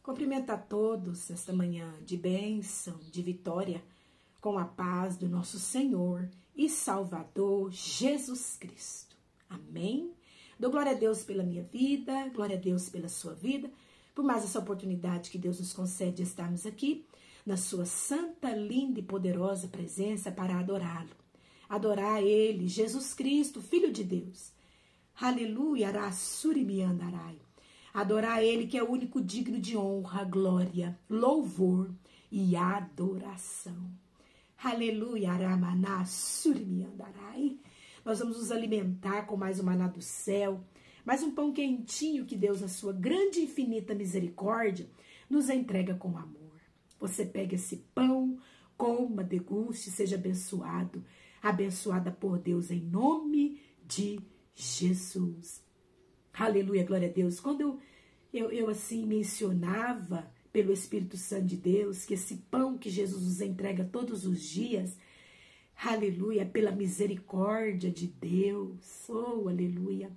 Cumprimento a todos esta manhã de bênção, de vitória, com a paz do nosso Senhor e Salvador Jesus Cristo. Amém? Dou glória a Deus pela minha vida, glória a Deus pela sua vida, por mais essa oportunidade que Deus nos concede de estarmos aqui, na sua santa, linda e poderosa presença para adorá-lo. Adorar Ele, Jesus Cristo, Filho de Deus. Aleluia, arasurimiandarai. Adorar Ele que é o único digno de honra, glória, louvor e adoração. Aleluia, aramanasurimiandarai. Nós vamos nos alimentar com mais um maná do céu, mais um pão quentinho que Deus, na sua grande e infinita misericórdia, nos entrega com amor. Você pega esse pão, coma, deguste, seja abençoado, abençoada por Deus em nome de Jesus. Aleluia, glória a Deus. Quando eu assim mencionava pelo Espírito Santo de Deus que esse pão que Jesus nos entrega todos os dias, aleluia, pela misericórdia de Deus, oh, aleluia.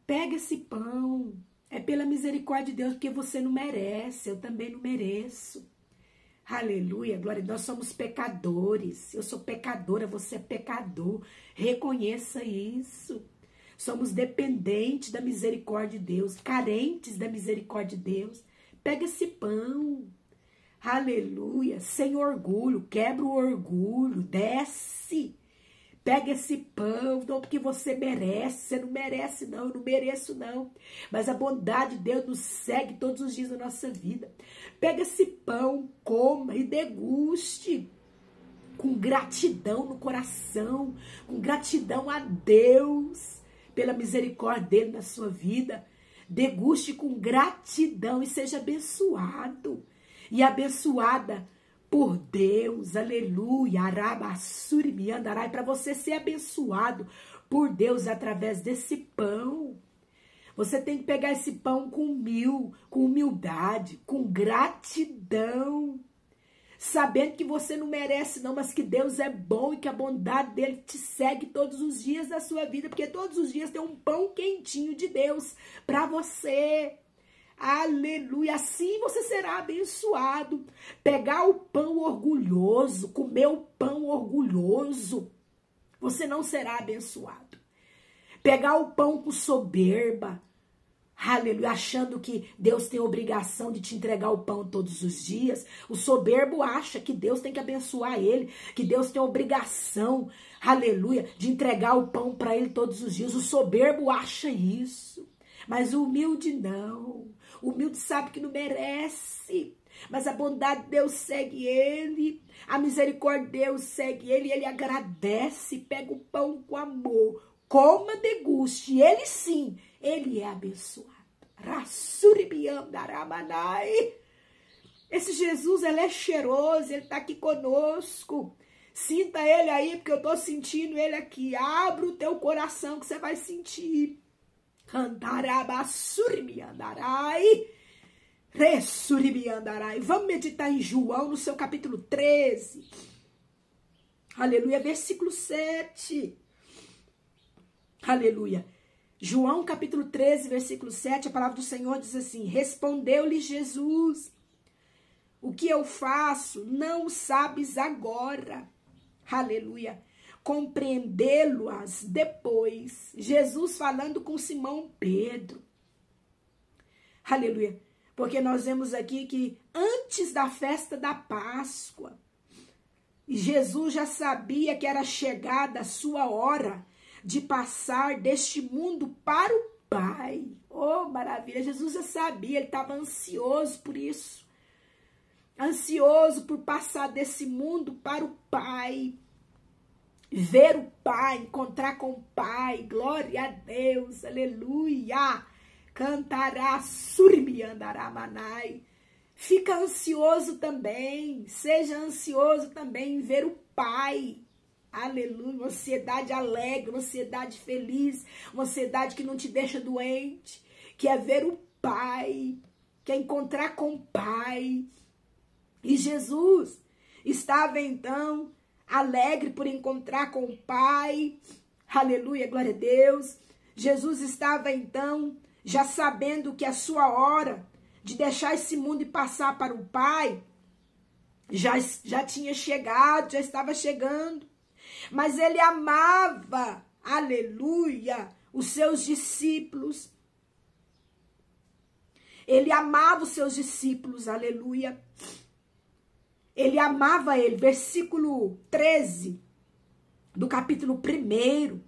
Pega esse pão, é pela misericórdia de Deus, porque você não merece, eu também não mereço. Aleluia, glória a Deus, nós somos pecadores, eu sou pecadora, você é pecador, reconheça isso. Somos dependentes da misericórdia de Deus, carentes da misericórdia de Deus. Pega esse pão, aleluia, sem orgulho, quebra o orgulho, desce. Pega esse pão, não porque você merece, você não merece não, eu não mereço não. Mas a bondade de Deus nos segue todos os dias da nossa vida. Pega esse pão, coma e deguste. Com gratidão no coração, com gratidão a Deus, pela misericórdia dele na sua vida. Deguste com gratidão e seja abençoado e abençoada por Deus, aleluia, arabasurimiandarai, para você ser abençoado por Deus através desse pão. Você tem que pegar esse pão com humildade, com gratidão, sabendo que você não merece não, mas que Deus é bom e que a bondade dele te segue todos os dias da sua vida, porque todos os dias tem um pão quentinho de Deus para você. Aleluia, assim você será abençoado. Pegar o pão orgulhoso, comer o pão orgulhoso, você não será abençoado. Pegar o pão com soberba, aleluia, achando que Deus tem obrigação de te entregar o pão todos os dias. O soberbo acha que Deus tem que abençoar ele, que Deus tem obrigação, aleluia, de entregar o pão para ele todos os dias. O soberbo acha isso, mas o humilde não. O humilde sabe que não merece, mas a bondade de Deus segue ele, a misericórdia de Deus segue ele, ele agradece, pega o pão com amor, coma, deguste, ele sim, ele é abençoado. Esse Jesus, ele é cheiroso, ele está aqui conosco. Sinta ele aí, porque eu estou sentindo ele aqui. Abra o teu coração que você vai sentir. Vamos meditar em João, no seu capítulo 13. Aleluia, versículo 7. Aleluia. João capítulo 13, versículo 7, a palavra do Senhor diz assim: respondeu-lhe Jesus: o que eu faço não sabes agora. Aleluia. Compreendê-lo-as depois. Jesus falando com Simão Pedro. Aleluia. Porque nós vemos aqui que antes da festa da Páscoa, Jesus já sabia que era chegada a sua hora de passar deste mundo para o Pai. Oh, maravilha! Jesus já sabia, ele estava ansioso por isso. Ansioso por passar desse mundo para o Pai. Ver o Pai, encontrar com o Pai, glória a Deus, aleluia, cantará, surmiandaramanai. Fica ansioso também, seja ansioso também em ver o Pai, aleluia, uma ansiedade alegre, uma ansiedade feliz, uma ansiedade que não te deixa doente, que é ver o Pai, que é encontrar com o Pai. E Jesus estava então alegre por encontrar com o Pai, aleluia, glória a Deus. Jesus estava então já sabendo que a sua hora de deixar esse mundo e passar para o Pai, já tinha chegado, já estava chegando. Mas ele amava, aleluia, os seus discípulos. Ele amava os seus discípulos, aleluia. Ele amava ele. Versículo 13 do capítulo 1,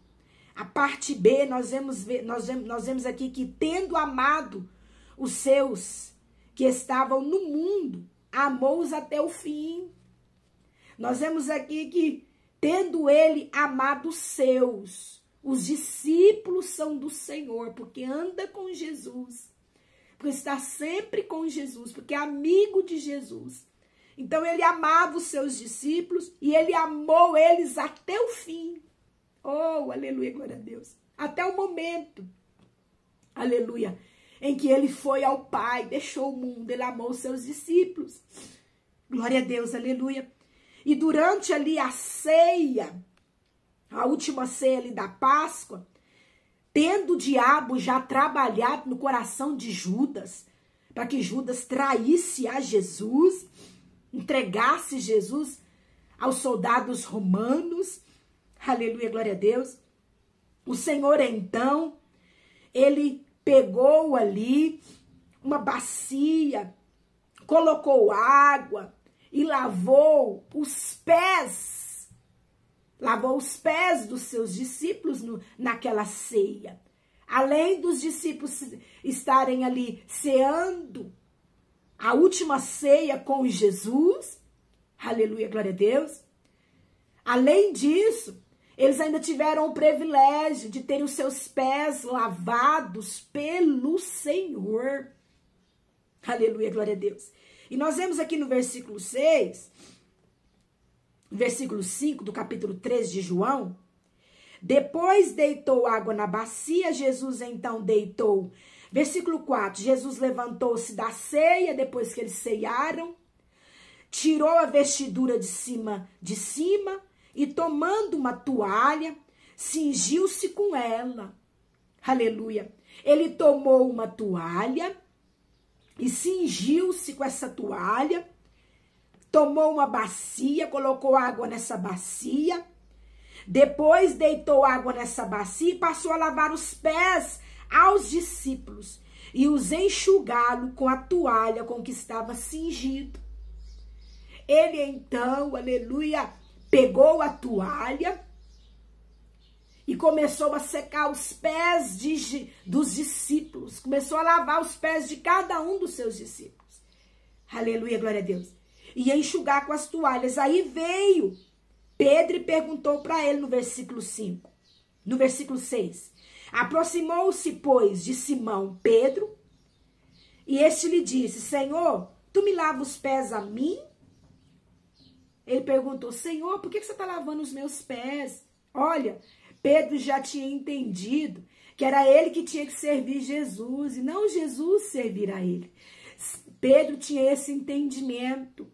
a parte B, nós vemos aqui que, tendo amado os seus que estavam no mundo, amou-os até o fim. Nós vemos aqui que, tendo ele amado os seus, os discípulos são do Senhor, porque anda com Jesus, porque está sempre com Jesus, porque é amigo de Jesus. Então ele amava os seus discípulos e ele amou eles até o fim. Oh, aleluia, glória a Deus. Até o momento, aleluia, em que ele foi ao Pai, deixou o mundo, ele amou os seus discípulos. Glória a Deus, aleluia. E durante ali a ceia, a última ceia ali da Páscoa, tendo o diabo já trabalhado no coração de Judas, para que Judas traísse a Jesus, entregasse Jesus aos soldados romanos, aleluia, glória a Deus. O Senhor, então, ele pegou ali uma bacia, colocou água e lavou os pés dos seus discípulos naquela ceia. Além dos discípulos estarem ali ceando a última ceia com Jesus, aleluia, glória a Deus. Além disso, eles ainda tiveram o privilégio de terem os seus pés lavados pelo Senhor. Aleluia, glória a Deus. E nós vemos aqui no versículo 6, versículo 5 do capítulo 3 de João, depois deitou água na bacia, Jesus então deitou. Versículo 4, Jesus levantou-se da ceia, depois que eles ceiaram, tirou a vestidura de cima e tomando uma toalha, cingiu-se com ela. Aleluia. Ele tomou uma toalha e cingiu-se com essa toalha, tomou uma bacia, colocou água nessa bacia, depois deitou água nessa bacia e passou a lavar os pés aos discípulos e os enxugá-lo com a toalha com que estava cingido. Ele então, aleluia, pegou a toalha e começou a secar os pés dos discípulos, começou a lavar os pés de cada um dos seus discípulos. Aleluia, glória a Deus. E a enxugar com as toalhas. Aí veio Pedro e perguntou para ele no versículo 5, no versículo 6. Aproximou-se, pois, de Simão Pedro, e este lhe disse: Senhor, tu me lavas os pés a mim? Ele perguntou: Senhor, por que você está lavando os meus pés? Olha, Pedro já tinha entendido que era ele que tinha que servir Jesus, e não Jesus servir a ele. Pedro tinha esse entendimento.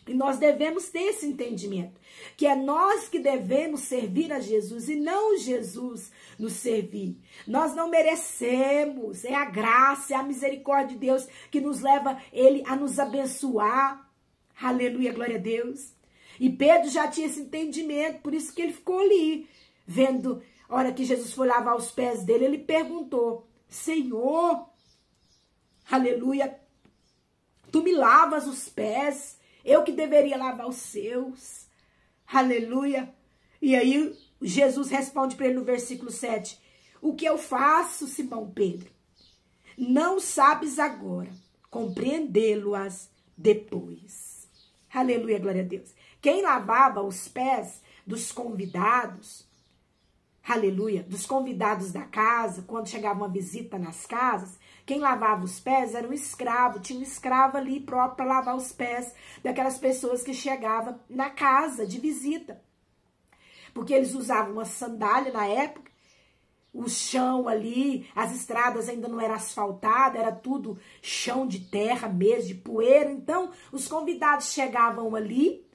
E nós devemos ter esse entendimento, que é nós que devemos servir a Jesus e não Jesus nos servir. Nós não merecemos, é a graça, é a misericórdia de Deus que nos leva ele a nos abençoar. Aleluia, glória a Deus. E Pedro já tinha esse entendimento, por isso que ele ficou ali, vendo, a hora que Jesus foi lavar os pés dele, ele perguntou: Senhor, aleluia, tu me lavas os pés? Eu que deveria lavar os seus. Aleluia. E aí Jesus responde para ele no versículo 7. O que eu faço, Simão Pedro? Não sabes agora, compreendê-lo-as depois. Aleluia, glória a Deus. Quem lavava os pés dos convidados, aleluia, dos convidados da casa, quando chegava uma visita nas casas, quem lavava os pés era um escravo, tinha um escravo ali próprio para lavar os pés daquelas pessoas que chegavam na casa de visita. Porque eles usavam uma sandália na época, o chão ali, as estradas ainda não eram asfaltadas, era tudo chão de terra mesmo, de poeira. Então, os convidados chegavam ali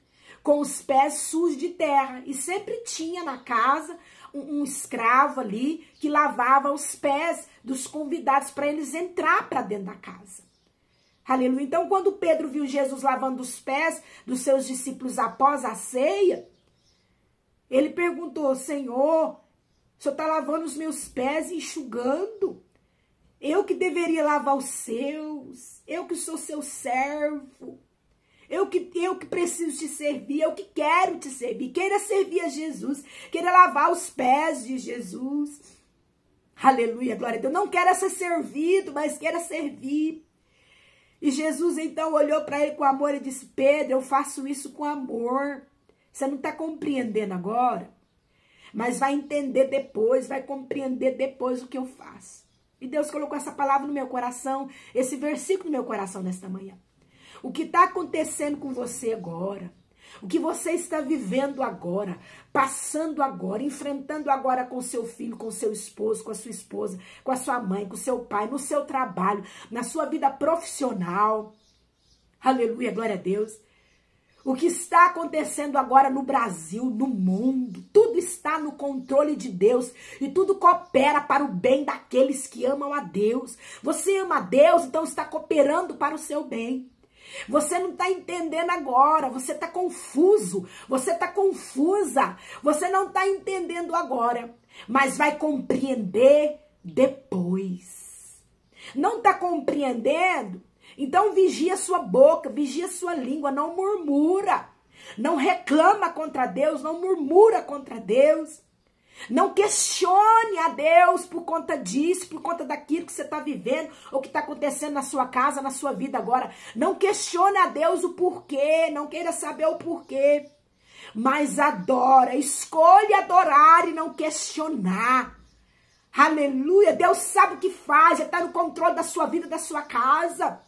com os pés sujos de terra e sempre tinha na casa um escravo ali que lavava os pés dos convidados para eles entrar para dentro da casa. Aleluia. Então, quando Pedro viu Jesus lavando os pés dos seus discípulos após a ceia, ele perguntou: Senhor, o Senhor está lavando os meus pés e enxugando? Eu que deveria lavar os seus, eu que sou seu servo, eu que preciso te servir, eu que quero te servir, queira servir a Jesus, queira lavar os pés de Jesus. Aleluia, glória a Deus. Não queira ser servido, mas queira servir. E Jesus então olhou para ele com amor e disse: Pedro, eu faço isso com amor. Você não está compreendendo agora, mas vai entender depois, vai compreender depois o que eu faço. E Deus colocou essa palavra no meu coração, esse versículo no meu coração nesta manhã. O que está acontecendo com você agora, o que você está vivendo agora, passando agora, enfrentando agora com seu filho, com seu esposo, com a sua esposa, com a sua mãe, com o seu pai, no seu trabalho, na sua vida profissional. Aleluia, glória a Deus. O que está acontecendo agora no Brasil, no mundo, tudo está no controle de Deus e tudo coopera para o bem daqueles que amam a Deus. Você ama a Deus, então está cooperando para o seu bem. Você não está entendendo agora, você está confuso, você está confusa, você não está entendendo agora, mas vai compreender depois. Não está compreendendo? Então vigia sua boca, vigia sua língua, não murmura, não reclama contra Deus, não murmura contra Deus, não questione a Deus por conta disso, por conta daquilo que você está vivendo, ou que está acontecendo na sua casa, na sua vida agora. Não questione a Deus o porquê, não queira saber o porquê, mas adora, escolha adorar e não questionar. Aleluia, Deus sabe o que faz, Ele está no controle da sua vida, da sua casa.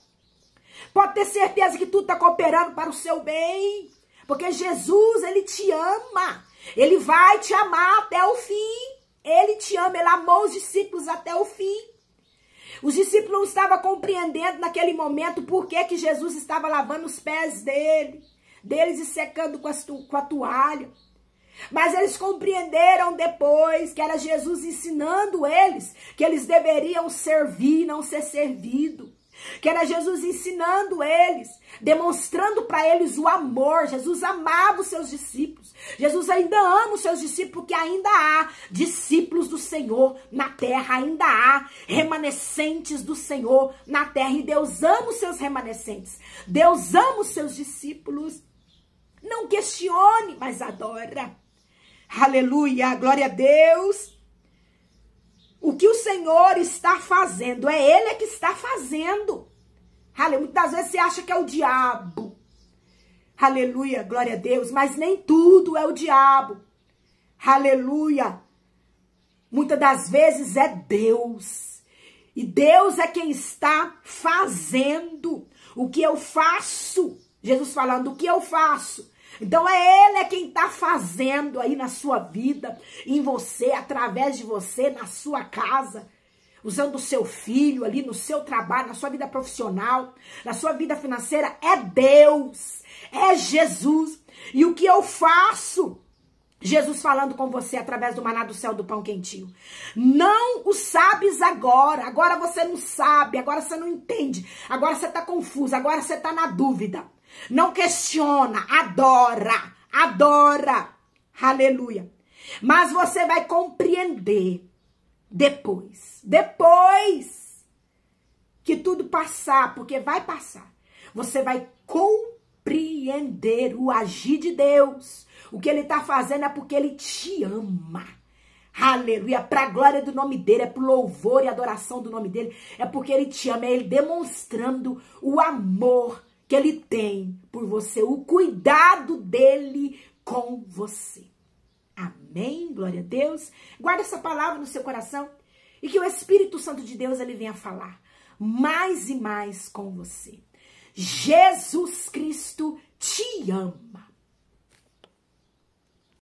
Pode ter certeza que tudo está cooperando para o seu bem, porque Jesus, Ele te ama, Ele vai te amar até o fim, Ele te ama, Ele amou os discípulos até o fim. Os discípulos não estavam compreendendo naquele momento por que Jesus estava lavando os pés deles e secando com a toalha. Mas eles compreenderam depois que era Jesus ensinando eles que eles deveriam servir, não ser servido. Que era Jesus ensinando eles, demonstrando para eles o amor. Jesus amava os seus discípulos. Jesus ainda ama os seus discípulos, porque ainda há discípulos do Senhor na terra, ainda há remanescentes do Senhor na terra. E Deus ama os seus remanescentes. Deus ama os seus discípulos. Não questione, mas adora. Aleluia, glória a Deus. O que o Senhor está fazendo, é Ele que está fazendo. Aleluia. Muitas vezes você acha que é o diabo. Aleluia, glória a Deus. Mas nem tudo é o diabo. Aleluia. Muitas das vezes é Deus. E Deus é quem está fazendo. O que eu faço? Jesus falando, o que eu faço? Então Ele quem está fazendo aí na sua vida, em você, através de você, na sua casa, usando o seu filho ali, no seu trabalho, na sua vida profissional, na sua vida financeira. É Deus, é Jesus. E o que eu faço? Jesus falando com você através do maná do céu, do pão quentinho. Não o sabes agora. Agora você não sabe, agora você não entende, agora você está confuso, agora você está na dúvida. Não questiona, adora, adora, aleluia. Mas você vai compreender depois que tudo passar, porque vai passar, você vai compreender o agir de Deus. O que Ele está fazendo é porque Ele te ama. Aleluia, para a glória do nome dEle, é para o louvor e adoração do nome dEle, é porque Ele te ama, é Ele demonstrando o amor que Ele tem por você, o cuidado dEle com você. Amém? Glória a Deus. Guarda essa palavra no seu coração e que o Espírito Santo de Deus Ele venha falar mais e mais com você. Jesus Cristo te ama.